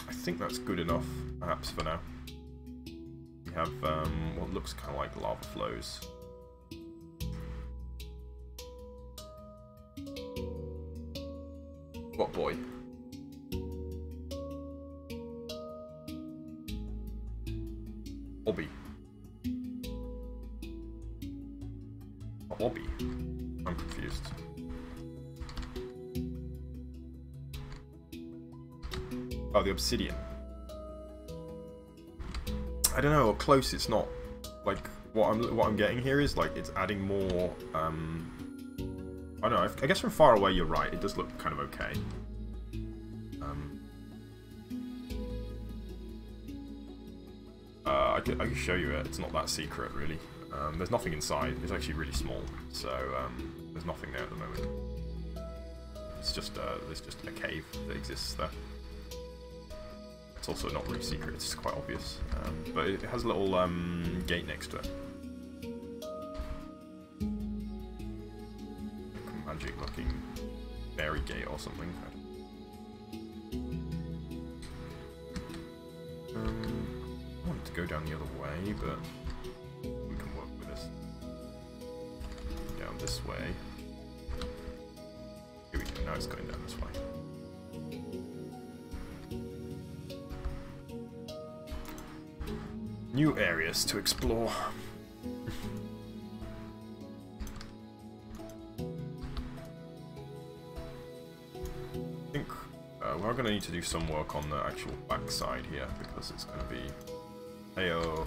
I think that's good enough, perhaps for now. Have what looks kind of like lava flows. What boy? Obby. Obby. I'm confused. Oh, the obsidian. I don't know, close it's not. Like what I'm getting here is like it's adding more I don't know, I guess from far away you're right, it does look kind of okay. I can show you it, it's not that secret really. There's nothing inside, it's actually really small, so there's nothing there at the moment. It's just there's just a cave that exists there. It's also not really secret, it's quite obvious. But it has a little gate next to it. Like a magic looking fairy gate or something. I wanted to go down the other way, but we can work with this. Down this way. Here we go, now it's going down this way. New areas to explore. I think we're going to need to do some work on the actual back side here because it's going to be... Heyo.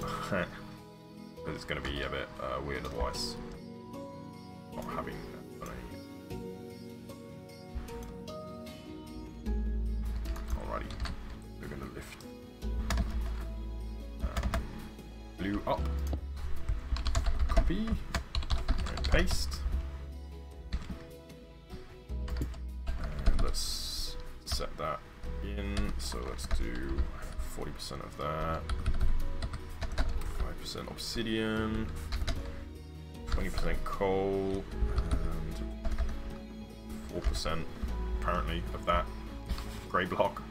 It's going to be a bit weird otherwise. Not having Alrighty, we're going to lift blue up, copy, and paste, and let's set that in. So let's do 40% of that, 5% obsidian, 20% coal, and 4% apparently of that grey block.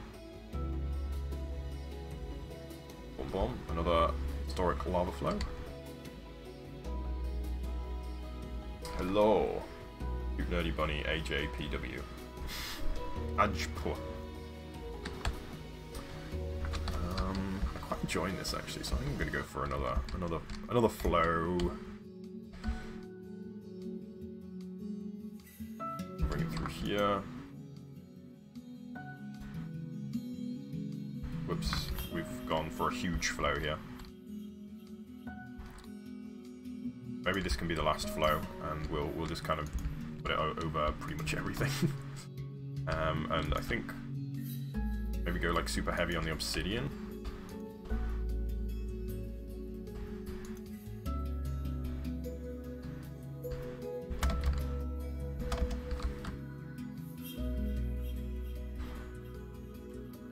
Boom, boom. Another historic lava flow. Hello, Cute Nerdy Bunny AJPW. Ajpur. I'm quite enjoying this actually, so I think I'm gonna go for another flow. Bring it through here. Whoops, we've gone for a huge flow here. Maybe this can be the last flow, and we'll just kind of put it over pretty much everything. And I think maybe go like super heavy on the obsidian.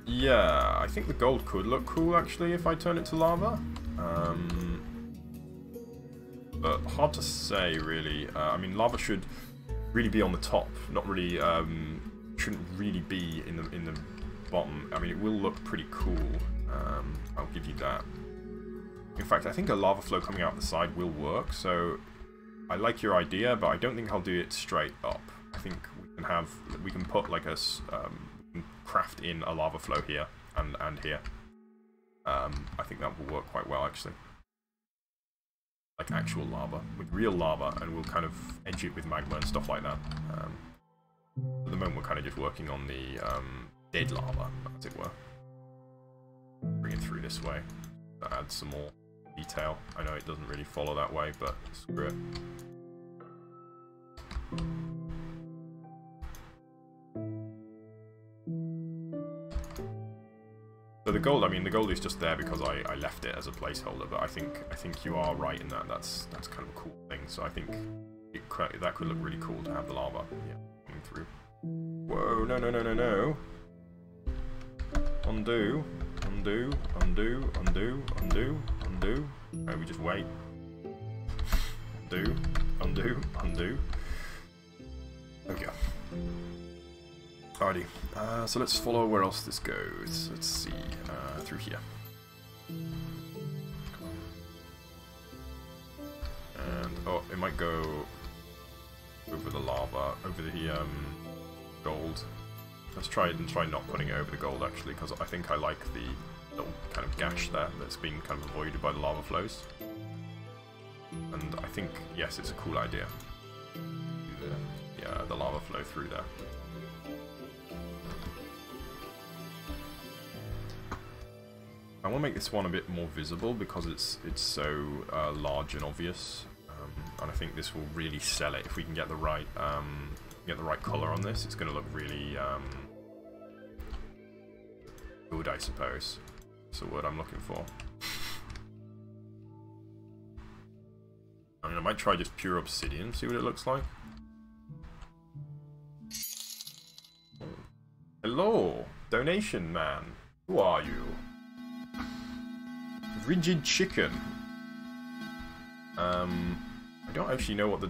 Yeah, I think the gold could look cool actually if I turn it to lava. But hard to say really. I mean, lava should really be on the top, not really. Shouldn't really be in the bottom. I mean, it will look pretty cool. I'll give you that. In fact, I think a lava flow coming out the side will work. So I like your idea, but I don't think I'll do it straight up. I think we can put like a craft in a lava flow here and here. I think that will work quite well actually. Like actual lava, with real lava, and we'll kind of edge it with magma and stuff like that. At the moment we're kind of just working on the dead lava, as it were. Bring it through this way to add some more detail. I know it doesn't really follow that way, but screw it. So the gold, I mean, the gold is just there because I left it as a placeholder, but I think you are right in that. That's kind of a cool thing. So I think that could look really cool to have the lava, yeah, coming through. Whoa! No! No! No! No! No! Undo! Undo! Undo! Undo! Undo! Undo! No, we just wait. Undo! Undo! Undo! There we go. Alrighty, so let's follow where else this goes. Let's see, through here. And, oh, it might go over the lava, over the gold. Let's try not putting it over the gold, actually, because I think I like the little kind of gash there that's been kind of avoided by the lava flows. And I think, yes, it's a cool idea. Yeah, the lava flow through there. I want to make this one a bit more visible because it's so large and obvious, and I think this will really sell it if we can get the right color on this. It's going to look really good, I suppose. That's the word I'm looking for. I mean, I might try just pure obsidian, see what it looks like. Hello, donation man. Who are you? Rigid Chicken. I don't actually know what the...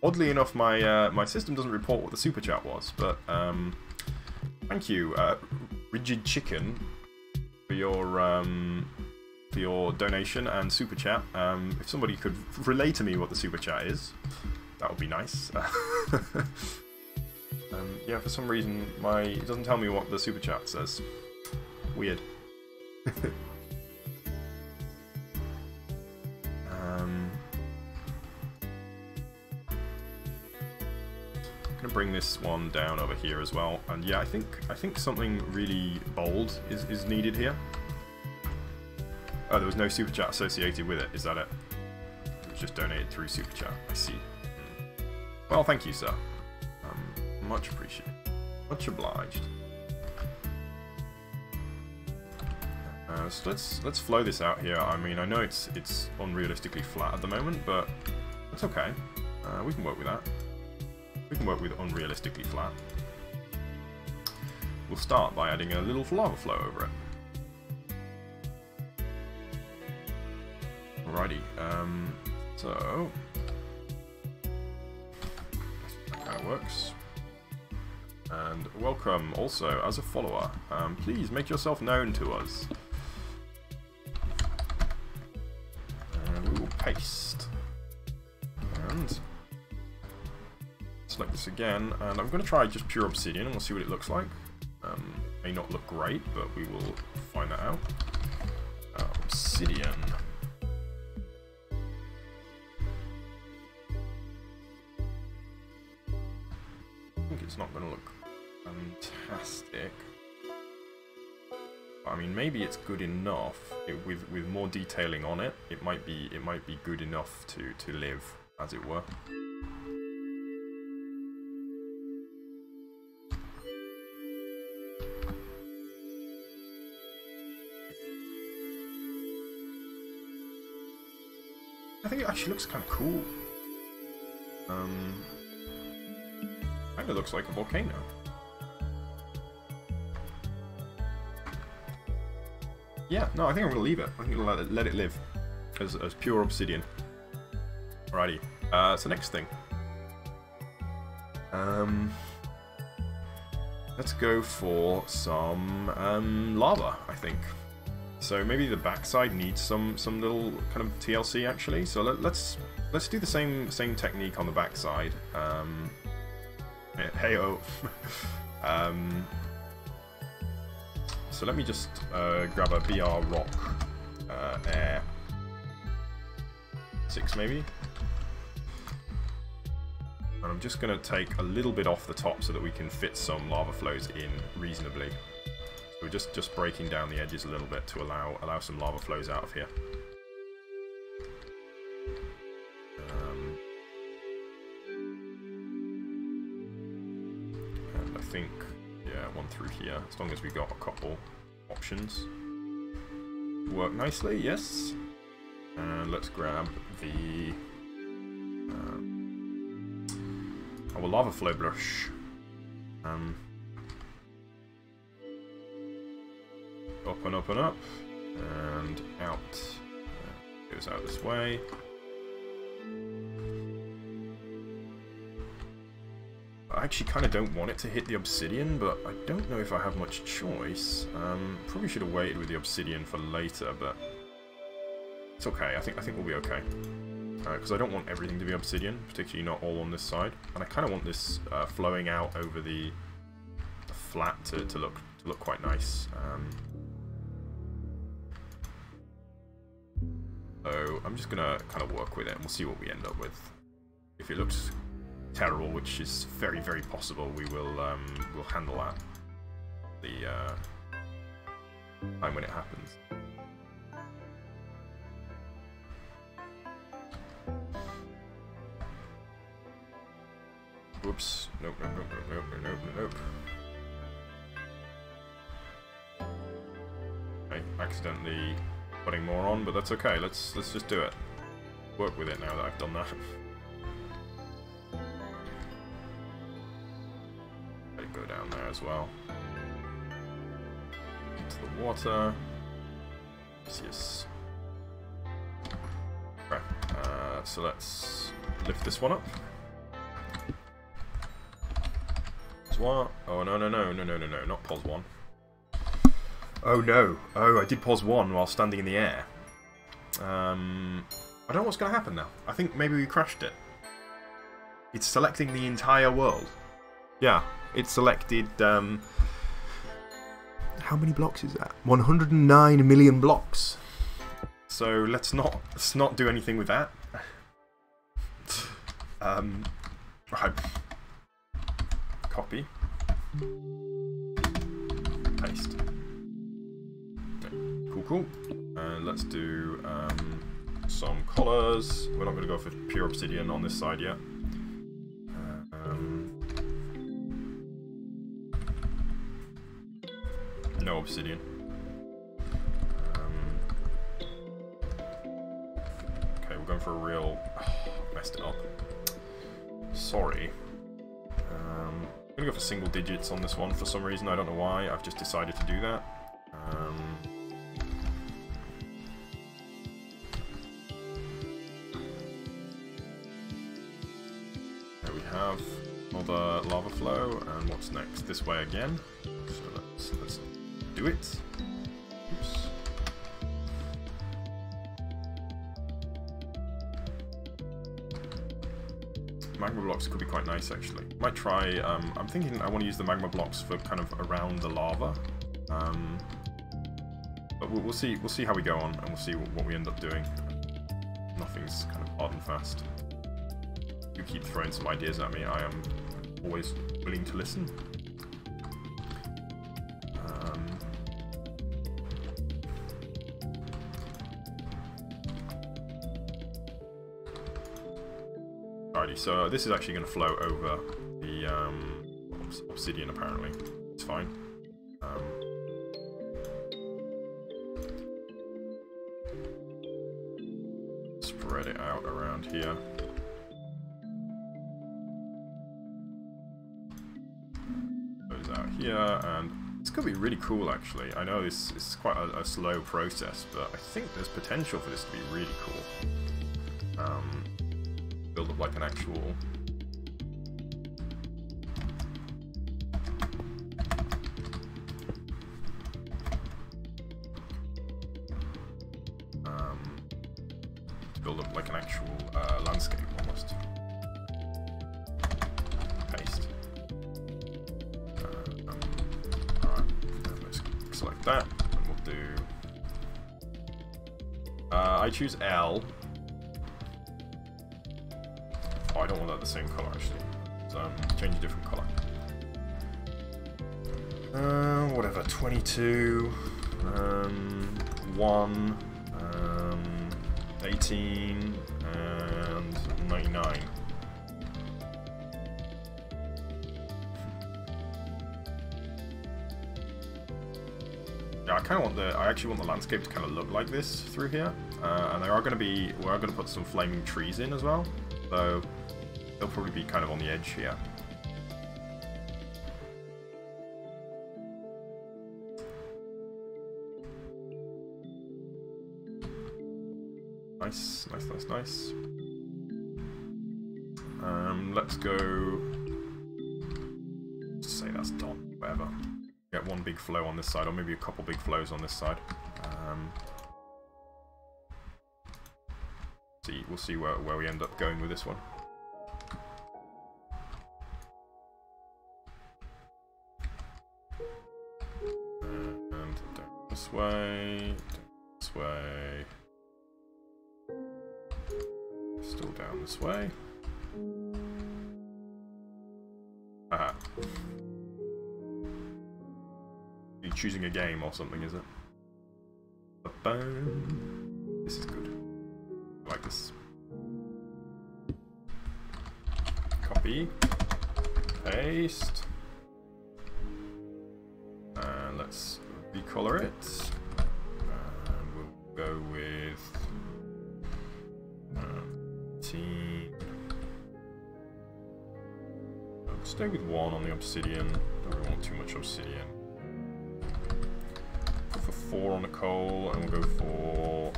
Oddly enough, my system doesn't report what the super chat was, but thank you, Rigid Chicken, for your donation and super chat. If somebody could relay to me what the super chat is, that would be nice. Yeah, for some reason it doesn't tell me what the super chat says. Weird. I'm gonna bring this one down over here as well, and yeah, I think something really bold is needed here. Oh, there was no super chat associated with it. Is that it? It was just donated through super chat. I see. Well, thank you, sir. Much appreciated. Much obliged. So let's flow this out here. I mean, I know it's unrealistically flat at the moment, but it's okay. We can work with that. We can work with unrealistically flat. We'll start by adding a little lava flow over it. Alrighty. So that's how it works. And welcome also as a follower. Please make yourself known to us. And we will paste. And select this again. And I'm going to try just pure obsidian and we'll see what it looks like. May not look great, but we will find that out. Obsidian. I think it's not going to look fantastic. I mean, maybe it's good enough. With more detailing on it, it might be good enough to live, as it were. I think it actually looks kind of cool. Kind of looks like a volcano. Yeah, no, I think I'm going to leave it. I think I'll let it live as pure obsidian. Alrighty. So next thing. Let's go for some lava, I think. So maybe the backside needs some little kind of TLC actually. So let's do the same technique on the backside. Hey-oh. So let me just grab a BR Rock Air 6 maybe. And I'm just going to take a little bit off the top so that we can fit some lava flows in reasonably. So we're just breaking down the edges a little bit to allow some lava flows out of here. And I think, yeah, one through here, as long as we've got a couple options. Work nicely, yes. And let's grab the our lava flow brush. Up and up and up, and out. Goes out this way. I actually kind of don't want it to hit the obsidian, but I don't know if I have much choice. Probably should have waited with the obsidian for later, but it's okay. I think we'll be okay. Because I don't want everything to be obsidian, particularly not all on this side, and I kind of want this flowing out over the flat to look quite nice. So I'm just gonna kind of work with it, and we'll see what we end up with. If it looks terrible, which is very, very possible, we'll handle that the time when it happens. Whoops! Nope. Okay, accidentally putting more on, but that's okay. Let's just do it. Work with it now that I've done that. Let it go down there as well. Into the water. Yes. Okay. So let's lift this one up. What? Oh no, not pause 1. Oh no. Oh, I did pause 1 while standing in the air. I don't know what's going to happen now. I think maybe we crashed it. It's selecting the entire world. Yeah, it selected, how many blocks is that? 109 million blocks. So let's not do anything with that. Right. Copy. Paste. Okay. Cool. And let's do some colors. We're not going to go for pure obsidian on this side yet. No obsidian. Okay, we're going for a real... messed it up. Sorry. I'm going to go for single digits on this one for some reason. I don't know why. I've just decided to do that. There we have another lava flow, and what's next? This way again. So let's do it. Oops. Magma blocks could be quite nice, actually. Might try. I'm thinking I want to use the magma blocks for kind of around the lava. But we'll see. We'll see how we go on, and we'll see what we end up doing. Nothing's kind of hard and fast. You keep throwing some ideas at me. I am always willing to listen. Alrighty, so this is actually going to flow over the obsidian, apparently. It's fine. Spread it out around here. Goes out here, and it's going to be really cool, actually. I know this is quite a slow process, but I think there's potential for this to be really cool. Build up like an actual... build up like an actual landscape almost. Paste. Alright, let's select that, and we'll do... I choose L. Oh, I don't want that the same color actually. So change a different color. Whatever, 22, 1, 18, and 99. Yeah, I actually want the landscape to kind of look like this through here. And we are going to put some flaming trees in as well. So they'll probably be kind of on the edge here. Nice, nice, nice, nice. Let's go... Let's say that's done, whatever. Get one big flow on this side, or maybe a couple big flows on this side. We'll see where we end up going with this one. And down this way, still down this way. Aha. Are you choosing a game or something, is it? Ba-boom. This is good. I like this. Copy. Paste. And let's recolor it. And we'll go with 18. I'll stay with 1 on the obsidian. Don't really want too much obsidian. Go for 4 on the coal, and we'll go for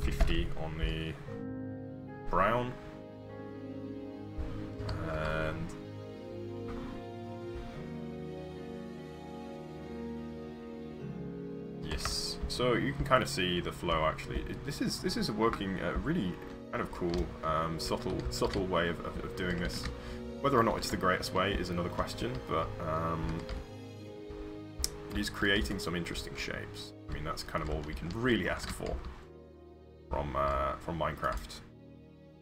50 on the brown. And yes, so you can kind of see the flow actually. This is working really kind of cool, subtle way of doing this. Whether or not it's the greatest way is another question, but it is creating some interesting shapes. I mean, that's kind of all we can really ask for from Minecraft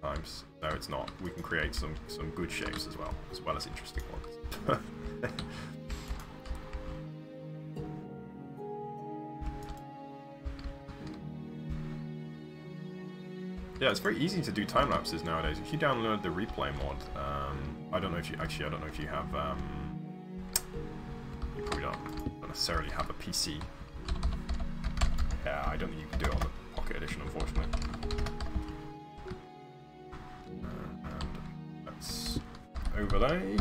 times. No, it's not. We can create some good shapes as well as interesting ones. Yeah, it's very easy to do time lapses nowadays. If you download the replay mod, I don't know if you actually. I don't know if you have. You probably don't necessarily have a PC. Yeah, I don't think you can do it on the Pocket Edition, unfortunately. And let's overlay.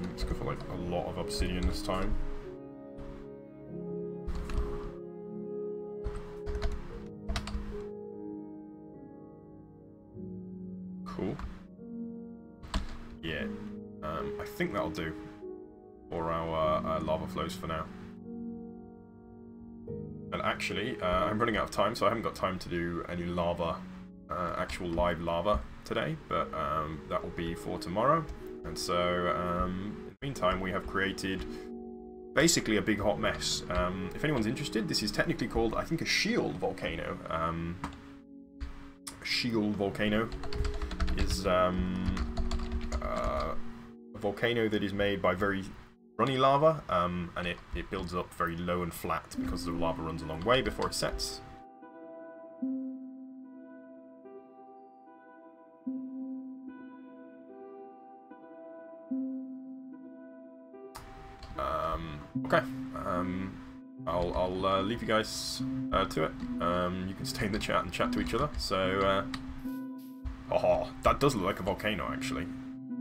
Let's go for like a lot of obsidian this time. Cool. Yeah, I think that'll do for our lava flows for now. And actually, I'm running out of time, so I haven't got time to do any lava, actual live lava today, but that will be for tomorrow. And so, in the meantime, we have created basically a big hot mess. If anyone's interested, this is technically called, I think, a shield volcano. A shield volcano is a volcano that is made by very runny lava, and it builds up very low and flat because the lava runs a long way before it sets. Okay, I'll leave you guys to it. You can stay in the chat and chat to each other. So, oh, that does look like a volcano, actually.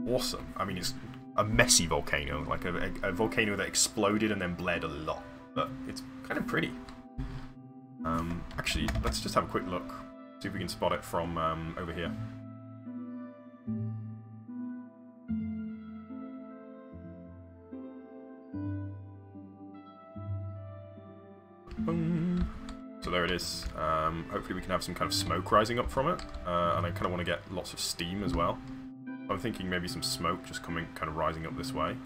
Awesome. I mean, it's a messy volcano, like a volcano that exploded and then bled a lot, but it's kind of pretty. Actually, let's just have a quick look, see if we can spot it from over here. So there it is. Hopefully we can have some kind of smoke rising up from it, and I kind of want to get lots of steam as well. I'm thinking maybe some smoke just coming, kind of rising up this way.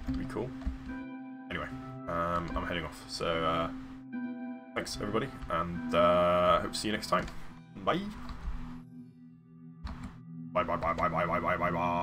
Would be cool. Anyway, I'm heading off. So thanks everybody, and hope to see you next time. Bye. Bye bye bye bye bye bye bye bye bye.